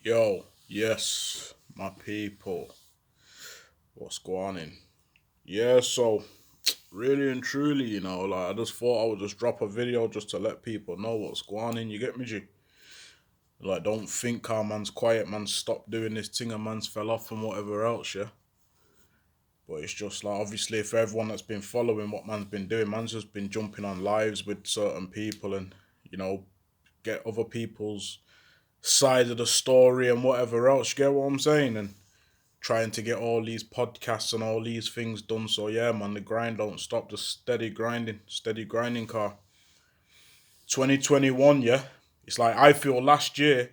Yo, yes, my people, what's going on? Yeah, so really and truly, I just thought I would just drop a video just to let people know what's going on. You get me, G? Like, don't think our man's quiet, man. Stop doing this thing, a man's fell off and whatever else, yeah. But it's just like obviously, for everyone that's been following what man's been doing, man's just been jumping on lives with certain people and get other people's side of the story and whatever else. You get what I'm saying? And trying to get all these podcasts and all these things done. So yeah, man, the grind don't stop. Just steady grinding, car. 2021, yeah. It's like I feel last year.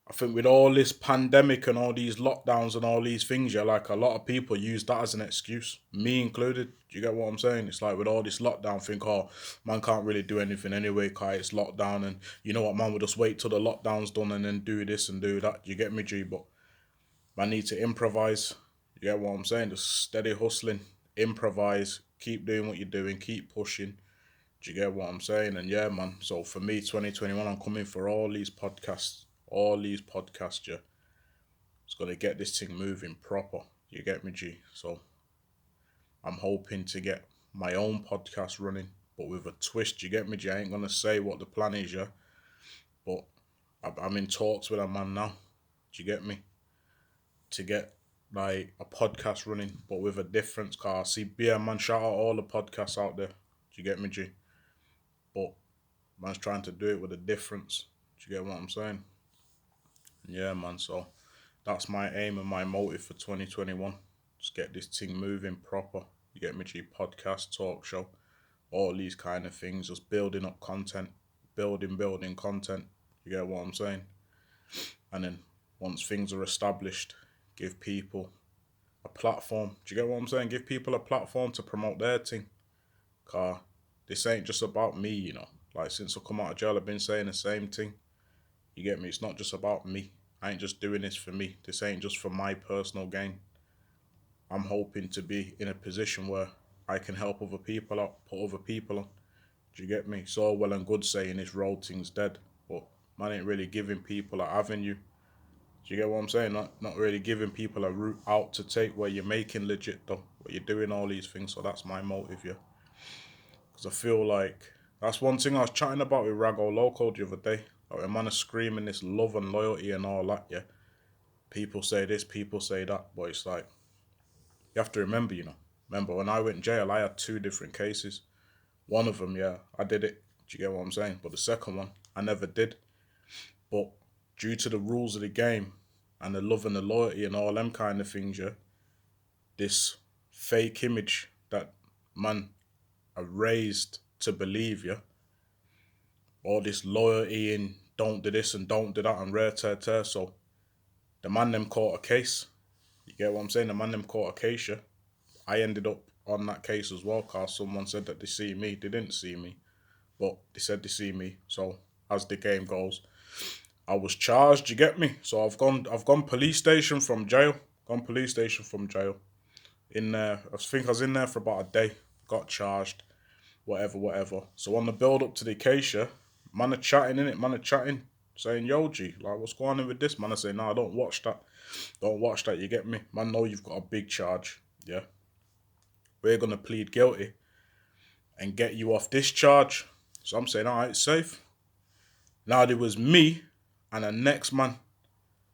I think with all this pandemic and all these lockdowns and all these things, yeah, like a lot of people use that as an excuse, me included. Do you get what I'm saying? It's like with all this lockdown, think, oh, man can't really do anything anyway, Kai. It's lockdown, and you know what, man, we'll just wait till the lockdown's done and then do this and do that. You get me, G? But man need to improvise. You get what I'm saying? Just steady hustling, improvise, keep doing what you're doing, keep pushing. Do you get what I'm saying? And yeah, man. So for me, 2021, I'm coming for all these podcasts. Yeah, it's got to get this thing moving proper. You get me, G? So I'm hoping to get my own podcast running, but with a twist. You get me, G? I ain't gonna say what the plan is, yeah, but I'm in talks with a man now. Do you get me? To get like a podcast running, but with a difference. Car, see, yeah, man, shout out all the podcasts out there. Do you get me, G? But man's trying to do it with a difference. Do you get what I'm saying? Yeah, man. So that's my aim and my motive for 2021. Just get this thing moving proper. You get me, G? Podcast, talk show, all these kind of things. Just building up content, building content. You get what I'm saying? And then once things are established, give people a platform. Do you get what I'm saying? Give people a platform to promote their thing. Car, this ain't just about me. Like since I come out of jail, I've been saying the same thing. You get me? It's not just about me. I ain't just doing this for me. This ain't just for my personal gain. I'm hoping to be in a position where I can help other people out, put other people on. Do you get me? It's all well and good saying this road thing's dead, but man ain't really giving people an avenue. Do you get what I'm saying? Not really giving people a route out to take where you're making legit though. Where you're doing all these things. So that's my motive, yeah. Because I feel like that's one thing I was chatting about with Rago Loco the other day. Like a man is screaming this love and loyalty and all that, yeah. People say this, people say that, but it's like you have to remember. Remember when I went in jail, I had two different cases. One of them, yeah, I did it. Do you get what I'm saying? But the second one, I never did. But due to the rules of the game and the love and the loyalty and all them kind of things, yeah, this fake image that man are raised to believe, yeah, all this loyalty and don't do this and don't do that and rare tear tear. So the man them caught a case. You get what I'm saying? The man them caught a case, yeah. I ended up on that case as well, cause someone said that they see me. They didn't see me, but they said they see me. So as the game goes, I was charged. You get me? So I've gone police station from jail. Gone police station from jail. In there, I think I was in there for about a day. Got charged. Whatever. So on the build up to the case, yeah, man are chatting in it. Man are chatting, saying, "Yo, G, like what's going on with this?" Man, I say, "Nah, don't watch that. Don't watch that. You get me? Man, know you've got a big charge. Yeah, we're gonna plead guilty and get you off this charge." So I'm saying, "All right, safe." Now there was me and the next man,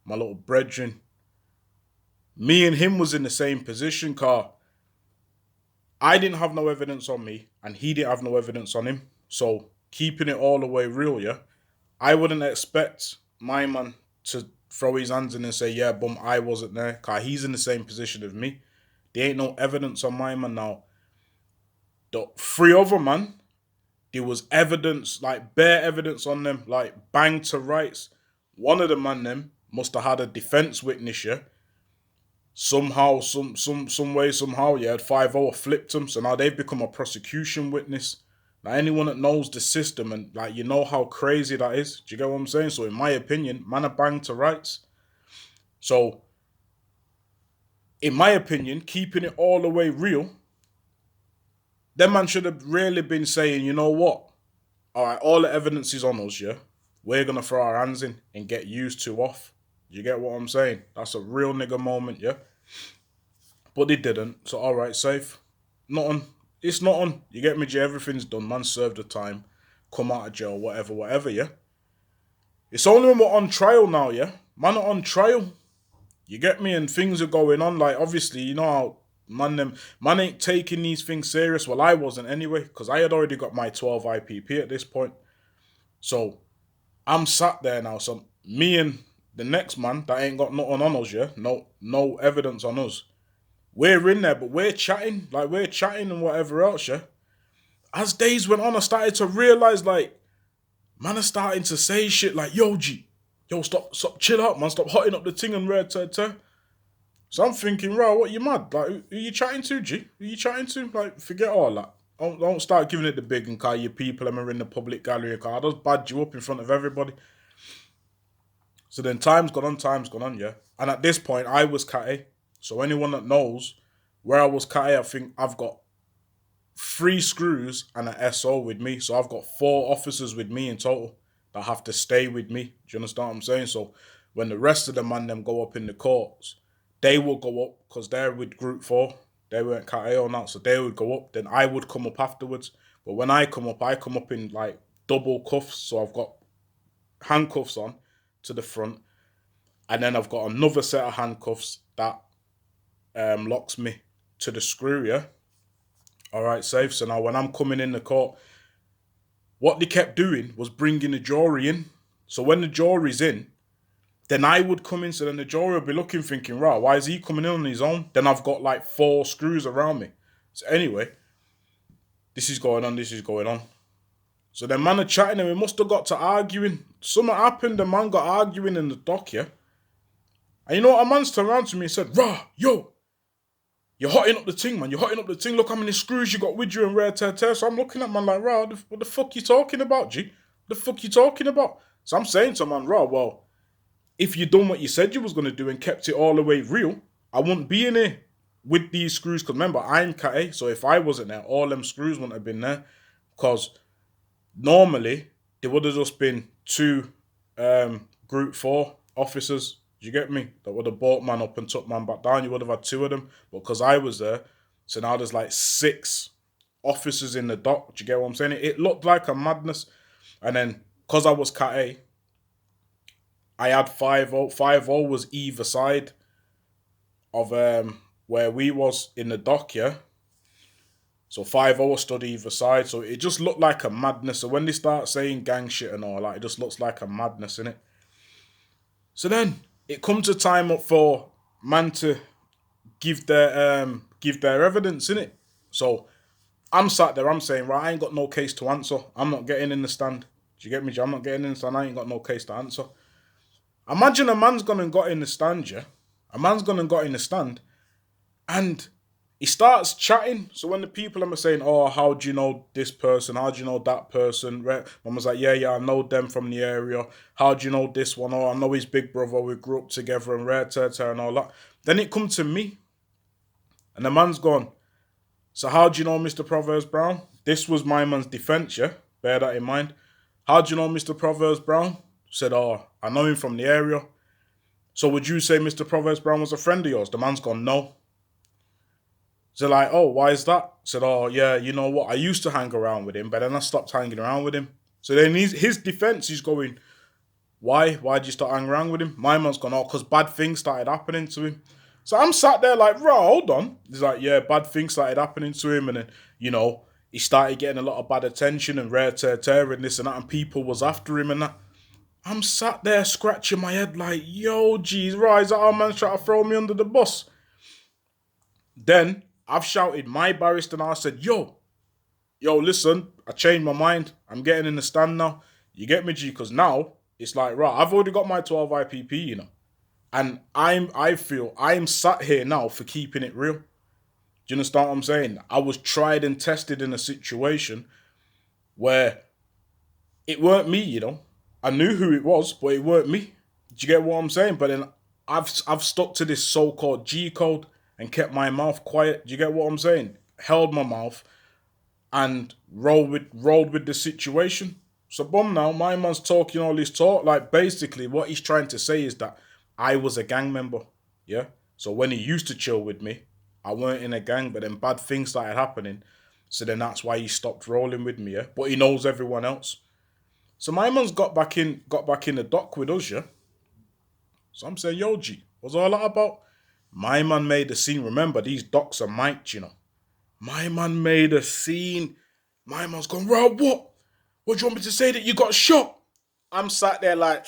my little brethren. Me and him was in the same position, car. I didn't have no evidence on me, and he didn't have no evidence on him. So keeping it all the way real, yeah, I wouldn't expect my man to throw his hands in and say, "Yeah, bum, I wasn't there," cause he's in the same position as me. There ain't no evidence on my man now. The three other man, there was evidence, like bare evidence on them, like bang to rights. One of the man them must have had a defense witness, yeah. Somehow, some way, somehow, yeah, 5-0 flipped them. So now they've become a prosecution witness. Now anyone that knows the system and like you know how crazy that is. Do you get what I'm saying? So in my opinion, man are bang to rights. So in my opinion, keeping it all the way real, that man should have really been saying, you know what? All right, all the evidence is on us, yeah. We're gonna throw our hands in and get used to off. You get what I'm saying? That's a real nigga moment, yeah? But they didn't. So, all right, safe. Not on. It's not on. You get me, G? Everything's done. Man served the time. Come out of jail, whatever, whatever, yeah? It's only when we're on trial now, yeah? Man are on trial. You get me? And things are going on. Like, obviously, you know how man ain't taking these things serious. Well, I wasn't anyway, because I had already got my 12 IPP at this point. So I'm sat there now. So me and the next man that ain't got nothing on us, yeah? No evidence on us. We're in there, but we're chatting. Like, we're chatting and whatever else, yeah? As days went on, I started to realise, like, man are starting to say shit like, yo, G, yo, stop, chill out, man, stop hotting up the thing and red, So I'm thinking, bro, what, you mad? Like, who you chatting to, G? Who you chatting to? Like, forget all that. Don't start giving it the big and call your people and are in the public gallery car. I'll just badge you up in front of everybody. So then time's gone on, yeah? And at this point, I was Cat A. So anyone that knows where I was Cat A, I think I've got 3 screws and an SO with me. So I've got 4 officers with me in total that have to stay with me. Do you understand what I'm saying? So when the rest of the man them go up in the courts, they will go up because they're with group 4. They weren't Cat A or not, so they would go up. Then I would come up afterwards. But when I come up in like double cuffs. So I've got handcuffs on to the front. And then I've got another set of handcuffs that locks me to the screw, yeah? All right, safe. So now when I'm coming in the court, what they kept doing was bringing the jury in. So when the jury's in, then I would come in. So then the jury would be looking, thinking, right, why is he coming in on his own? Then I've got like 4 screws around me. So anyway, this is going on. So then man are chatting and we must have got to arguing. Something happened, the man got arguing in the dock, yeah? And you know what, a man's turned around to me and said, rah, yo, you're hotting up the ting, man. You're hotting up the ting. Look how many screws you got with you and rare tear. So I'm looking at man like, rah, what the fuck you talking about, G? What the fuck you talking about? So I'm saying to man, rah, well, if you done what you said you was going to do and kept it all the way real, I wouldn't be in here with these screws. Because remember, I'm Cat A, so if I wasn't there, all them screws wouldn't have been there. Because normally, there would have just been 2 Group 4 officers. Do you get me? That would have brought man up and took man back down. You would have had 2 of them. But because I was there, so now there's like 6 officers in the dock. Do you get what I'm saying? It looked like a madness. And then, because I was Cat A, I had 5-0. 5-0 was either side of where we was in the dock, yeah? So 5-0 stood either side. So it just looked like a madness. So when they start saying gang shit and all that, it just looks like a madness, innit? So then it comes a time up for man to give their evidence, innit? So I'm sat there, I'm saying, right, I ain't got no case to answer. I'm not getting in the stand. Do you get me? I'm not getting in the stand. I ain't got no case to answer. Imagine a man's gone and got in the stand, yeah? A man's gone and got in the stand and he starts chatting. So when the people are saying, oh, how do you know this person? How do you know that person? Mum was like, yeah, I know them from the area. How do you know this one? Oh, I know his big brother. We grew up together and and all that. Then it come to me. And the man's gone, so how do you know Mr. Proverbs Brown? This was my man's defence, yeah? Bear that in mind. How do you know Mr. Proverbs Brown? Said, oh, I know him from the area. So would you say Mr. Proverbs Brown was a friend of yours? The man's gone, no. So like, oh, why is that? Said, oh, yeah, you know what? I used to hang around with him, but then I stopped hanging around with him. So then his defence is going, why? Why'd you start hanging around with him? My man's gone, oh, because bad things started happening to him. So I'm sat there like, bro, hold on. He's like, yeah, bad things started happening to him. And then, you know, he started getting a lot of bad attention and rare tear and this and that. And people was after him and that. I'm sat there scratching my head like, yo, geez, right, is that our man's trying to throw me under the bus? Then I've shouted my barrister and I said, yo, listen, I changed my mind. I'm getting in the stand now. You get me, G? Because now it's like, right, I've already got my 12 IPP, you know. And I feel I'm sat here now for keeping it real. Do you understand what I'm saying? I was tried and tested in a situation where it weren't me, you know. I knew who it was, but it weren't me. Do you get what I'm saying? But then I've stuck to this so-called G code and kept my mouth quiet. Do you get what I'm saying? Held my mouth and rolled with the situation. So boom now, my man's talking all this talk. Like basically what he's trying to say is that I was a gang member. Yeah. So when he used to chill with me, I weren't in a gang, but then bad things started happening. So then that's why he stopped rolling with me, yeah. But he knows everyone else. So my man's got back in the dock with us, yeah. So I'm saying, yo, G, what's all that about? My man made a scene. Remember, these docks are mic'd, you know. My man made a scene. My man's gone, Rob, what? What do you want me to say that you got shot? I'm sat there like,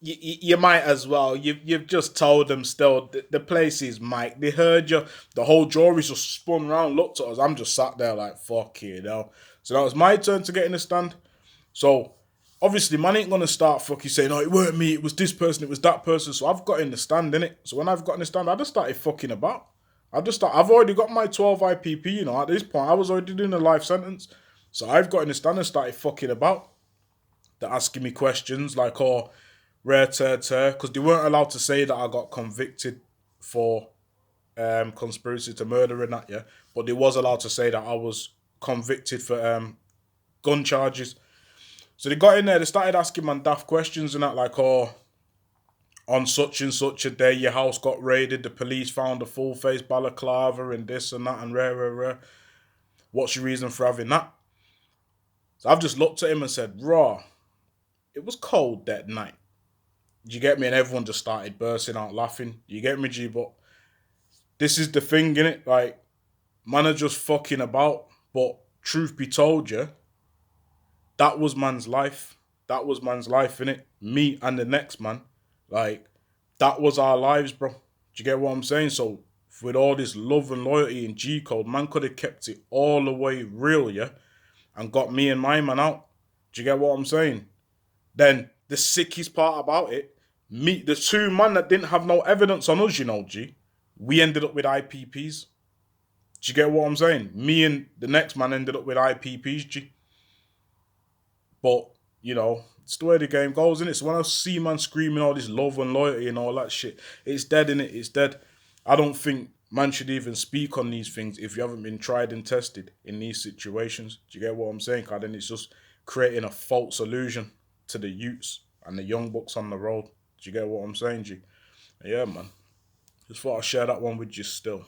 you might as well. You've just told them still. The place is Mike. They heard you. The whole jury's just spun around, looked at us. I'm just sat there like, fuck you know. So that was my turn to get in the stand. So obviously, man ain't gonna start fucking saying, "Oh, it weren't me. It was this person. It was that person." So I've got in the stand, innit? So when I've got in the stand, I just started fucking about. I've already got my 12 IPP. You know, at this point, I was already doing a life sentence. So I've got in the stand and started fucking about. They're asking me questions like, "Oh, rare tear," because they weren't allowed to say that I got convicted for conspiracy to murder and that, yeah. But they was allowed to say that I was convicted for gun charges. So they got in there, they started asking man daft questions and that, like, oh, on such and such a day, your house got raided, the police found a full face balaclava and this and that and rare, rare, rare. What's your reason for having that? So I've just looked at him and said, raw, it was cold that night. Do you get me? And everyone just started bursting out laughing. You get me, G? But this is the thing, innit? Like, man are just fucking about. But truth be told, you, that was man's life. That was man's life, innit? Me and the next man. Like, that was our lives, bro. Do you get what I'm saying? So, with all this love and loyalty and G code, man could have kept it all the way real, yeah? And got me and my man out. Do you get what I'm saying? Then, the sickest part about it, me, the two man that didn't have no evidence on us, you know, G, we ended up with IPPs. Do you get what I'm saying? Me and the next man ended up with IPPs, G. But, you know, it's the way the game goes, isn't it? So when I see man screaming all this love and loyalty and all that shit, it's dead, innit? It's dead. I don't think man should even speak on these things if you haven't been tried and tested in these situations. Do you get what I'm saying? Because then it's just creating a false illusion to the youths and the young bucks on the road. Do you get what I'm saying, G? Yeah, man. Just thought I'd share that one with you still.